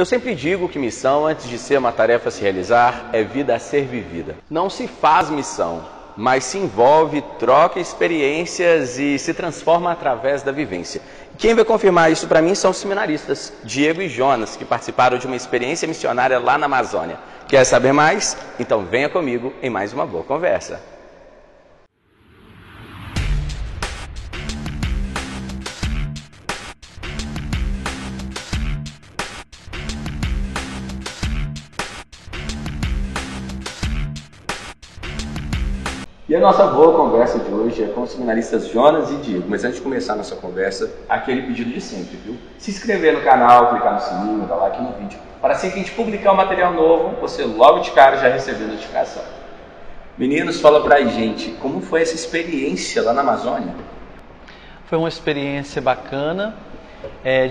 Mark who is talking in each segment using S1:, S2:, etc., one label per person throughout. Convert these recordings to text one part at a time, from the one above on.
S1: Eu sempre digo que missão, antes de ser uma tarefa a se realizar, é vida a ser vivida. Não se faz missão, mas se envolve, troca experiências e se transforma através da vivência. Quem vai confirmar isso para mim são os seminaristas, Diego e Jonas, que participaram de uma experiência missionária lá na Amazônia. Quer saber mais? Então venha comigo em mais uma boa conversa. E a nossa boa conversa de hoje é com os seminaristas Jonas e Diego. Mas antes de começar a nossa conversa, aquele pedido de sempre, viu? Se inscrever no canal, clicar no sininho, dar like no vídeo, para assim que a gente publicar um material novo, você logo de cara já receber notificação. Meninos, fala pra gente, como foi essa experiência lá na Amazônia?
S2: Foi uma experiência bacana,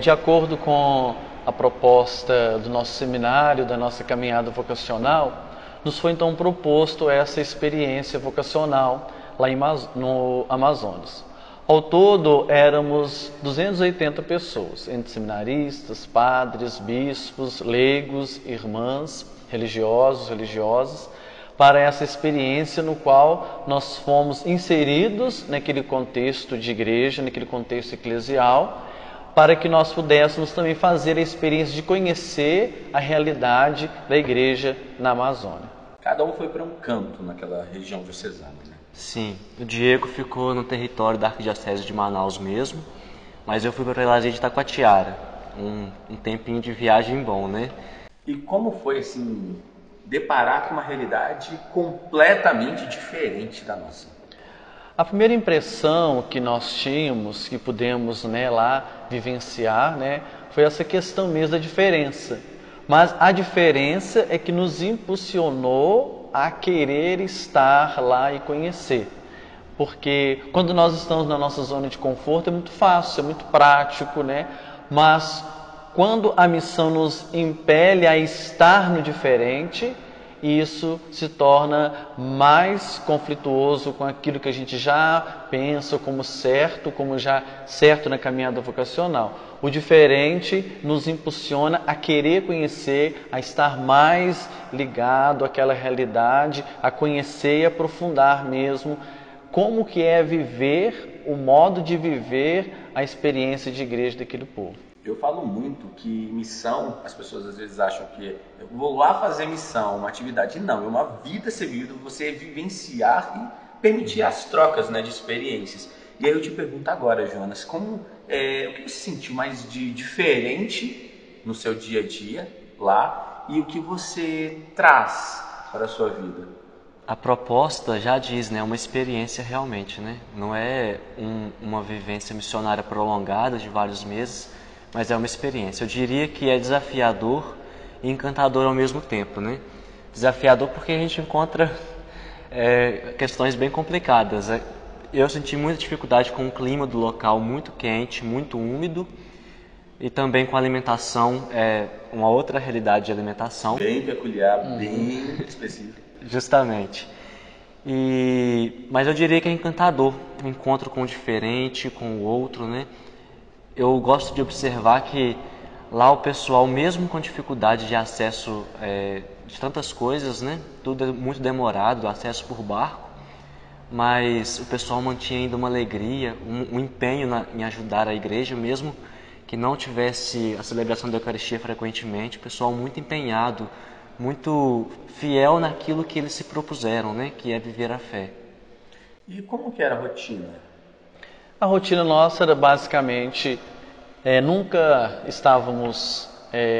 S2: de acordo com a proposta do nosso seminário, da nossa caminhada vocacional, nos foi então proposto essa experiência vocacional lá no Amazonas. Ao todo éramos 280 pessoas, entre seminaristas, padres, bispos, leigos, irmãs, religiosos, religiosas, para essa experiência no qual nós fomos inseridos naquele contexto de igreja, naquele contexto eclesial, para que nós pudéssemos também fazer a experiência de conhecer a realidade da igreja na Amazônia.
S1: Cada um foi para um canto naquela região diocesana, né?
S3: Sim, o Diego ficou no território da Arquidiocese de Manaus mesmo, mas eu fui para a Prelasia de Itacoatiara, um tempinho de viagem bom, né?
S1: E como foi, assim, deparar com uma realidade completamente diferente da nossa?
S2: A primeira impressão que nós tínhamos, que pudemos lá vivenciar, foi essa questão mesmo da diferença. Mas a diferença é que nos impulsionou a querer estar lá e conhecer. Porque quando nós estamos na nossa zona de conforto é muito fácil, é muito prático, Mas quando a missão nos impele a estar no diferente, isso se torna mais conflituoso com aquilo que a gente já pensa como já certo na caminhada vocacional. O diferente nos impulsiona a querer conhecer, a estar mais ligado àquela realidade, a conhecer e aprofundar mesmo como que é viver, o modo de viver a experiência de igreja daquele povo.
S1: Eu falo muito que missão, as pessoas às vezes acham que eu vou lá fazer missão, uma atividade. Não, é uma vida ser vivida, você vivenciar e permitir as trocas, de experiências. E aí eu te pergunto agora, Jonas, o que você sentiu mais de diferente no seu dia a dia lá e o que você traz para a sua vida?
S3: A proposta já diz, uma experiência realmente, Não é uma vivência missionária prolongada de vários meses, mas é uma experiência. Eu diria que é desafiador e encantador ao mesmo tempo, Desafiador porque a gente encontra questões bem complicadas. Eu senti muita dificuldade com o clima do local muito quente, muito úmido, e também com a alimentação, uma outra realidade de alimentação.
S1: Bem peculiar, bem específica.
S3: Justamente. Mas eu diria que é encantador o encontro com o diferente, com o outro, Eu gosto de observar que lá o pessoal, mesmo com dificuldade de acesso de tantas coisas, Tudo é muito demorado, acesso por barco, mas o pessoal mantinha ainda uma alegria, um empenho em ajudar a igreja, mesmo que não tivesse a celebração da Eucaristia frequentemente, o pessoal muito empenhado, muito fiel naquilo que eles se propuseram, Que é viver a fé.
S1: E como que era a rotina?
S2: A rotina nossa era basicamente, nunca estávamos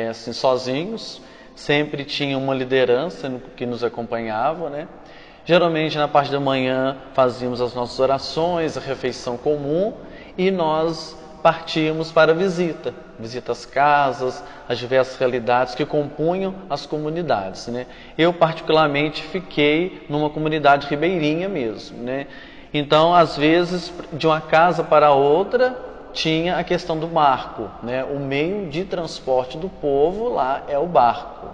S2: assim, sozinhos, sempre tinha uma liderança que nos acompanhava, Geralmente na parte da manhã fazíamos as nossas orações, a refeição comum e nós partíamos para a visita às casas, as diversas realidades que compunham as comunidades, Eu particularmente fiquei numa comunidade ribeirinha mesmo, Então, às vezes, de uma casa para outra, tinha a questão do barco, O meio de transporte do povo lá é o barco,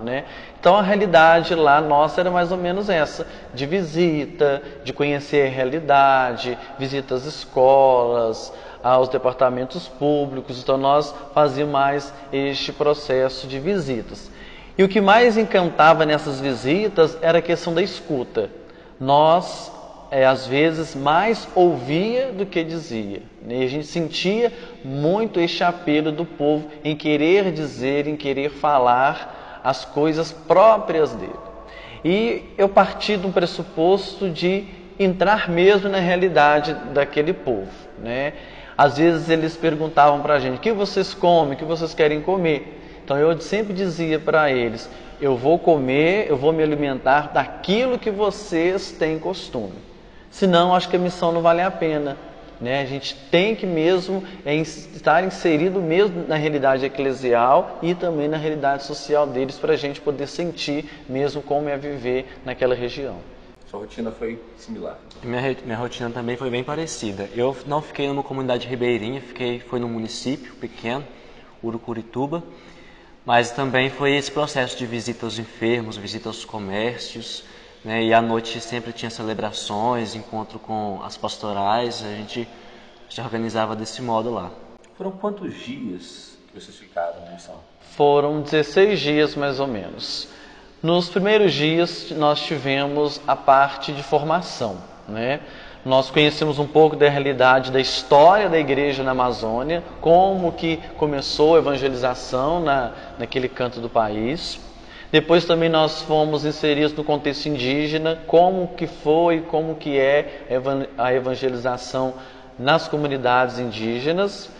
S2: Então, a realidade lá nossa era mais ou menos essa, de visita, de conhecer a realidade, visita às escolas, aos departamentos públicos, então nós fazíamos mais este processo de visitas. E o que mais encantava nessas visitas era a questão da escuta. Nós, às vezes, mais ouvia do que dizia, né? A gente sentia muito este apelo do povo em querer dizer, em querer falar as coisas próprias dele. E eu parti de um pressuposto de entrar mesmo na realidade daquele povo, né? Às vezes eles perguntavam para a gente: o que vocês comem, o que vocês querem comer? Então eu sempre dizia para eles: eu vou comer, eu vou me alimentar daquilo que vocês têm costume. Senão acho que a missão não vale a pena, né? A gente tem que mesmo estar inserido mesmo na realidade eclesial e também na realidade social deles, para a gente poder sentir mesmo como é viver naquela região.
S1: Sua rotina foi similar?
S3: Minha rotina também foi bem parecida. Eu não fiquei numa comunidade ribeirinha, foi num município pequeno, Urucurituba, mas também foi esse processo de visita aos enfermos, visita aos comércios, né? E à noite sempre tinha celebrações, encontro com as pastorais, a gente se organizava desse modo lá.
S1: Foram quantos dias que vocês ficaram na missão?
S2: Foram 16 dias mais ou menos. Nos primeiros dias nós tivemos a parte de formação, né? Nós conhecemos um pouco da realidade da história da igreja na Amazônia, como que começou a evangelização naquele canto do país. Depois também nós fomos inseridos no contexto indígena, como que foi, como que é a evangelização nas comunidades indígenas.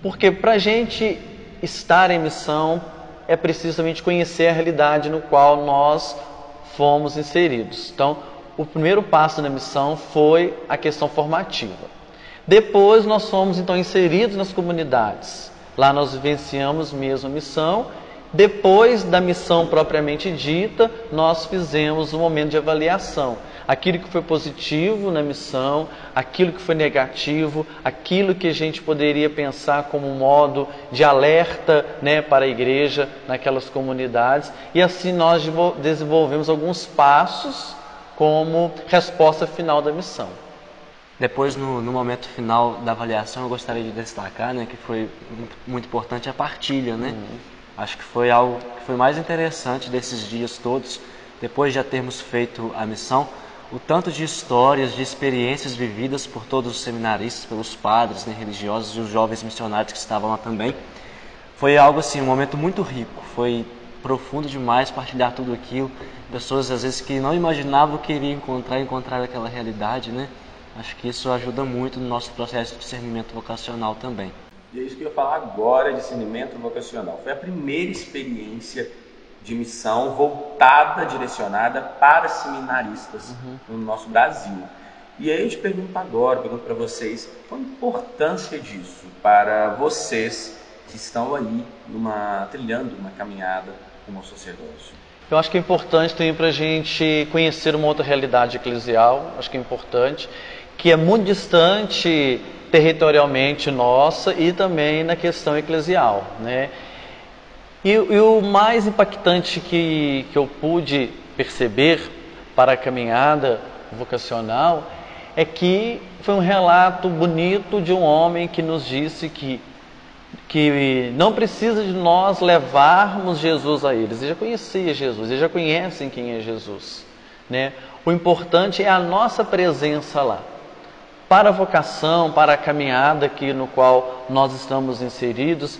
S2: Porque para a gente estar em missão é precisamente conhecer a realidade no qual nós fomos inseridos. Então, o primeiro passo na missão foi a questão formativa. Depois nós fomos então inseridos nas comunidades. Lá nós vivenciamos mesmo a missão. Depois da missão propriamente dita, nós fizemos um momento de avaliação. Aquilo que foi positivo na missão, aquilo que foi negativo, aquilo que a gente poderia pensar como um modo de alerta, né, para a igreja naquelas comunidades. E assim nós desenvolvemos alguns passos como resposta final da missão.
S3: Depois, no momento final da avaliação, eu gostaria de destacar, né, que foi muito importante a partilha, né? Acho que foi algo que foi mais interessante desses dias todos, depois de já termos feito a missão, o tanto de histórias, de experiências vividas por todos os seminaristas, pelos padres, né, religiosos e os jovens missionários que estavam lá também. Foi algo assim, um momento muito rico, foi profundo demais partilhar tudo aquilo. Pessoas às vezes que não imaginavam que iriam encontrar aquela realidade, né? Acho que isso ajuda muito no nosso processo de discernimento vocacional também.
S1: E é isso que eu ia falar agora, discernimento vocacional. Foi a primeira experiência de missão voltada, direcionada para seminaristas no nosso Brasil. E aí eu te pergunto para vocês, qual a importância disso para vocês que estão ali trilhando uma caminhada como sacerdócio?
S2: Eu acho que é importante também para a gente conhecer uma outra realidade eclesial, acho que é importante, que é muito distante territorialmente nossa e também na questão eclesial, né? E o mais impactante que eu pude perceber para a caminhada vocacional é que foi um relato bonito de um homem que nos disse que não precisa de nós levarmos Jesus a eles. Eles já conheciam Jesus, eles já conhecem quem é Jesus, né? O importante é a nossa presença lá. Para a vocação, para a caminhada no qual nós estamos inseridos,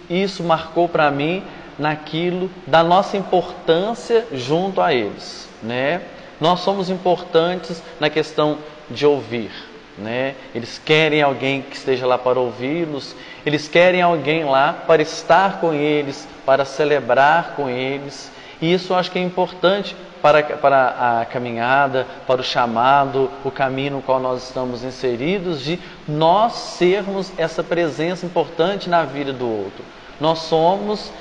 S2: isso marcou para mim naquilo da nossa importância junto a eles, né? Nós somos importantes na questão de ouvir, né? Eles querem alguém que esteja lá para ouvi-los, eles querem alguém lá para estar com eles, para celebrar com eles. E isso eu acho que é importante para a caminhada, para o chamado, o caminho no qual nós estamos inseridos, de nós sermos essa presença importante na vida do outro. Nós somos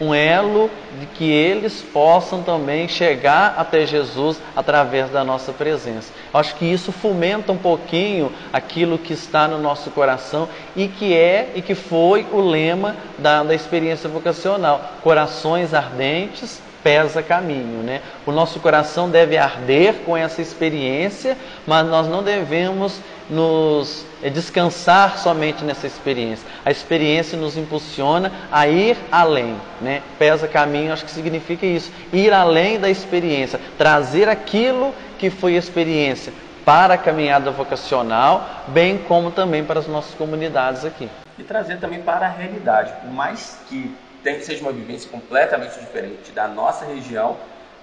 S2: um elo de que eles possam também chegar até Jesus através da nossa presença. Eu acho que isso fomenta um pouquinho aquilo que está no nosso coração e que foi o lema da experiência vocacional: corações ardentes, pés a caminho, né? O nosso coração deve arder com essa experiência, mas nós não devemos nos descansar somente nessa experiência. A experiência nos impulsiona a ir além, né? Pés a caminho, acho que significa isso, ir além da experiência, trazer aquilo que foi experiência para a caminhada vocacional, bem como também para as nossas comunidades aqui.
S1: E trazer também para a realidade, por mais que seja uma vivência completamente diferente da nossa região,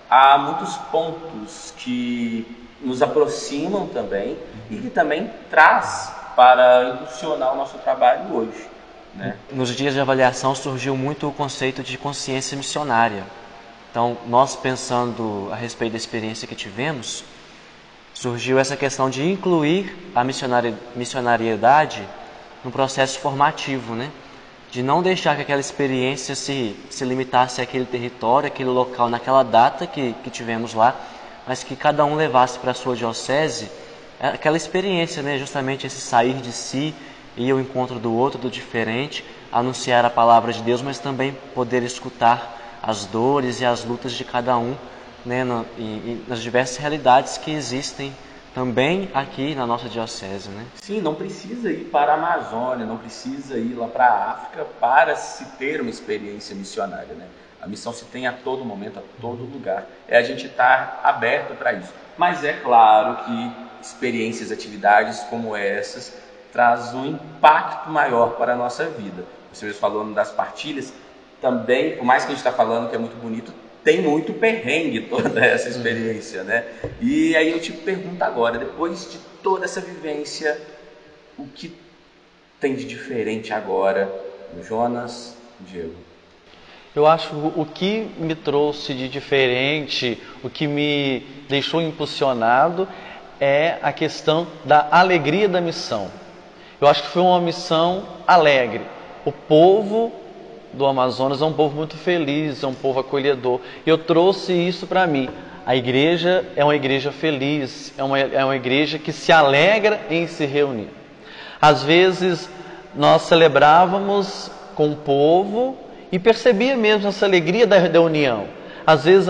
S1: há muitos pontos que nos aproximam também e que também traz para impulsionar o nosso trabalho hoje, né?
S3: Nos dias de avaliação surgiu muito o conceito de consciência missionária. Então, nós pensando a respeito da experiência que tivemos, surgiu essa questão de incluir a missionariedade no processo formativo, né? De não deixar que aquela experiência se limitasse àquele território, àquele local, naquela data que tivemos lá, mas que cada um levasse para a sua diocese aquela experiência, né? Justamente esse sair de si, ir ao encontro do outro, do diferente, anunciar a palavra de Deus, mas também poder escutar as dores e as lutas de cada um, né? E nas diversas realidades que existem também aqui na nossa diocese, né?
S1: Sim, não precisa ir para a Amazônia, não precisa ir lá para a África para se ter uma experiência missionária, né? A missão se tem a todo momento, a todo lugar. É a gente estar aberto para isso. Mas é claro que experiências, atividades como essas trazem um impacto maior para a nossa vida. Você mesmo falando das partilhas, também, por mais que a gente está falando que é muito bonito, tem muito perrengue toda essa experiência, né? E aí eu te pergunto agora, depois de toda essa vivência, o que tem de diferente agora no Jonas, Diego?
S2: Eu acho o que me trouxe de diferente, o que me deixou impulsionado é a questão da alegria da missão. Eu acho que foi uma missão alegre. O povo do Amazonas é um povo muito feliz, é um povo acolhedor. Eu trouxe isso para mim. A igreja é uma igreja feliz, é uma igreja que se alegra em se reunir. Às vezes nós celebrávamos com o povo e percebia mesmo essa alegria da união. Às vezes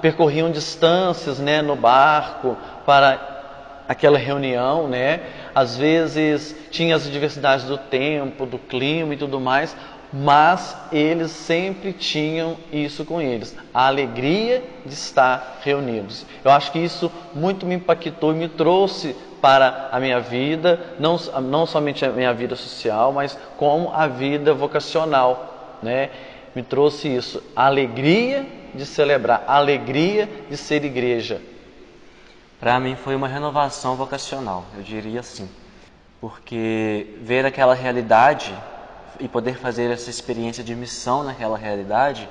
S2: percorriam distâncias, né, no barco para aquela reunião, né? Às vezes tinha as diversidades do tempo, do clima e tudo mais, mas eles sempre tinham isso com eles, a alegria de estar reunidos. Eu acho que isso muito me impactou e me trouxe para a minha vida, não somente a minha vida social, mas como a vida vocacional, né? Me trouxe isso, a alegria de celebrar, a alegria de ser igreja.
S3: Para mim foi uma renovação vocacional, eu diria assim, porque ver aquela realidade e poder fazer essa experiência de missão naquela realidade,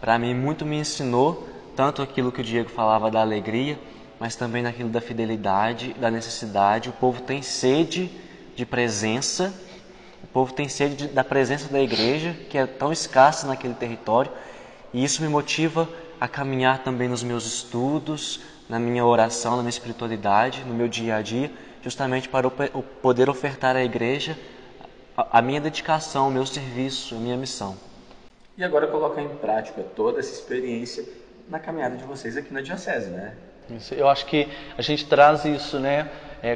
S3: para mim muito me ensinou, tanto aquilo que o Diego falava da alegria, mas também naquilo da fidelidade, da necessidade. O povo tem sede de presença, o povo tem sede da presença da igreja, que é tão escassa naquele território, e isso me motiva a caminhar também nos meus estudos, na minha oração, na minha espiritualidade, no meu dia a dia, justamente para poder ofertar à igreja a minha dedicação, o meu serviço, a minha missão.
S1: E agora colocar em prática toda essa experiência na caminhada de vocês aqui na Diocese, né?
S2: Eu acho que a gente traz isso, né?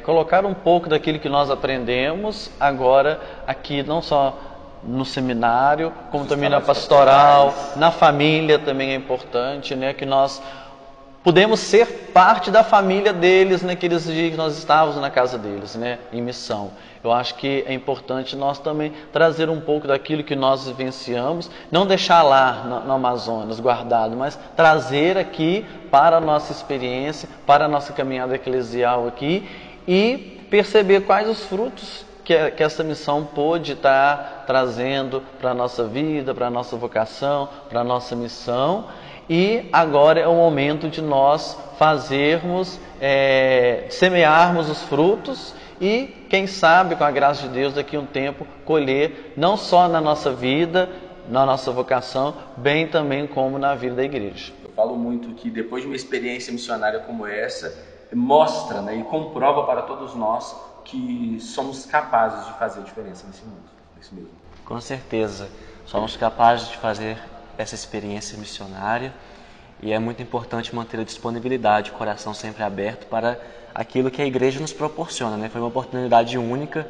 S2: Colocar um pouco daquilo que nós aprendemos agora aqui, não só no seminário, como também na pastoral, na família também é importante, né? Que nós podemos ser parte da família deles naqueles dias que nós estávamos na casa deles, né? Em missão. Eu acho que é importante nós também trazer um pouco daquilo que nós vivenciamos, não deixar lá no Amazonas guardado, mas trazer aqui para a nossa experiência, para a nossa caminhada eclesial aqui e perceber quais os frutos que essa missão pôde estar trazendo para a nossa vida, para a nossa vocação, para a nossa missão. E agora é o momento de nós semearmos os frutos e, quem sabe, com a graça de Deus, daqui a um tempo, colher, não só na nossa vida na nossa vocação, bem também como na vida da igreja.
S1: Eu falo muito que depois de uma experiência missionária como essa, mostra, né, e comprova para todos nós que somos capazes de fazer diferença nesse mundo. Isso mesmo.
S3: Com certeza, somos capazes de fazer essa experiência missionária e é muito importante manter a disponibilidade, o coração sempre aberto para aquilo que a igreja nos proporciona, né? Foi uma oportunidade única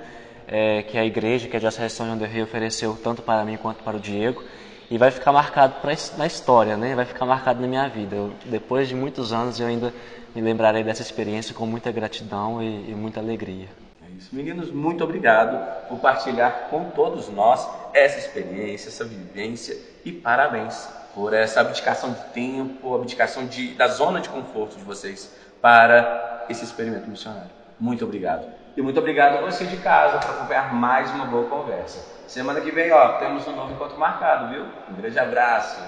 S3: que a igreja, que a Diocese de Anderrey ofereceu tanto para mim quanto para o Diego, e vai ficar marcado na história, né? Vai ficar marcado na minha vida. Depois de muitos anos eu ainda me lembrarei dessa experiência com muita gratidão e muita alegria.
S1: É isso. Meninos, muito obrigado por partilhar com todos nós essa experiência, essa vivência, e parabéns por essa abdicação de tempo, abdicação da zona de conforto de vocês para esse experimento missionário. Muito obrigado. E muito obrigado a você de casa por acompanhar mais uma boa conversa. Semana que vem, temos um novo encontro marcado, viu? Um grande abraço.